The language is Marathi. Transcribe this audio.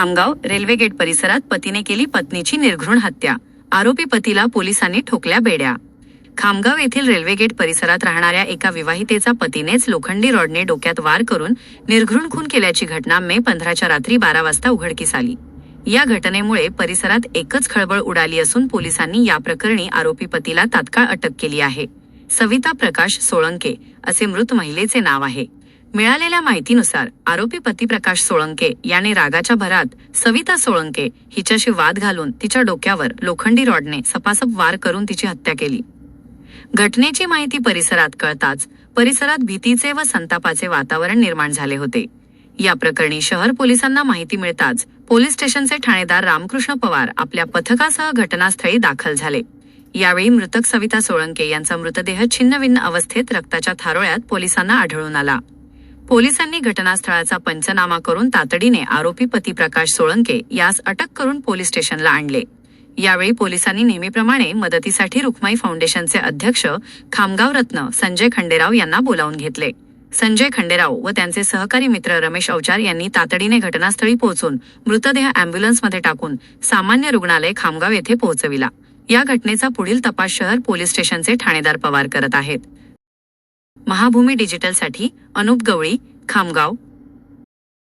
खामगाव रेल्वे गेट परिसरात पतीने केली पत्नीची निर्घृण हत्या। आरोपी पतीला पोलिसांनी ठोकल्या बेड्या। खामगाव येथील रेल्वे गेट परिसरात राहणाऱ्या एका विवाहितेचा पतीनेच लोखंडी रॉडने डोक्यात वार करून निर्घृण खून केल्याची घटना मे 15च्या रात्री 12 वाजता उघडकीस आली। या घटनेमुळे परिसरात एकच खळबळ उडाली असून पोलिसांनी या प्रकरणी आरोपी पतीला तात्काळ अटक केली आहे। सविता प्रकाश सोळंके असे मृत महिलेचे नाव आहे। मिळालेल्या माहितीनुसार आरोपी पती प्रकाश सोळंके याने रागाच्या भरात सविता सोळंके हिच्याशी वाद घालून तिच्या डोक्यावर लोखंडी रॉडने सपासप वार करून तिची हत्या केली। घटनेची माहिती परिसरात कळताच परिसरात भीतीचे व संतापाचे वातावरण निर्माण झाले होते। या प्रकरणी शहर पोलिसांना माहिती मिळताच पोलीस स्टेशनचे ठाणेदार रामकृष्ण पवार आपल्या पथकासह घटनास्थळी दाखल झाले। यावेळी मृतक सविता सोळंके यांचा मृतदेह छिन्नभिन्न अवस्थेत रक्ताच्या थारोळ्यात पोलिसांना आढळून आला। पोलिसांनी घटनास्थळाचा पंचनामा करून तातडीने आरोपी पती प्रकाश सोळंके यास अटक करून पोलीस स्टेशनला आणले। यावेळी पोलिसांनी नेहमीप्रमाणे मदतीसाठी रुक्माई फाउंडेशनचे अध्यक्ष खामगाव रत्न संजय खंडेराव यांना बोलावून घेतले। संजय खंडेराव व त्यांचे सहकारी मित्र रमेश अवचार यांनी तातडीने घटनास्थळी पोहोचून मृतदेह ॲम्ब्युलन्समध्ये टाकून सामान्य रुग्णालय खामगाव येथे पोहोचविला। या घटनेचा पुढील तपास शहर पोलीस स्टेशनचे ठाणेदार पवार करत आहेत। महाभूमी डिजिटलसाठी अनुप गवळी, खामगाव।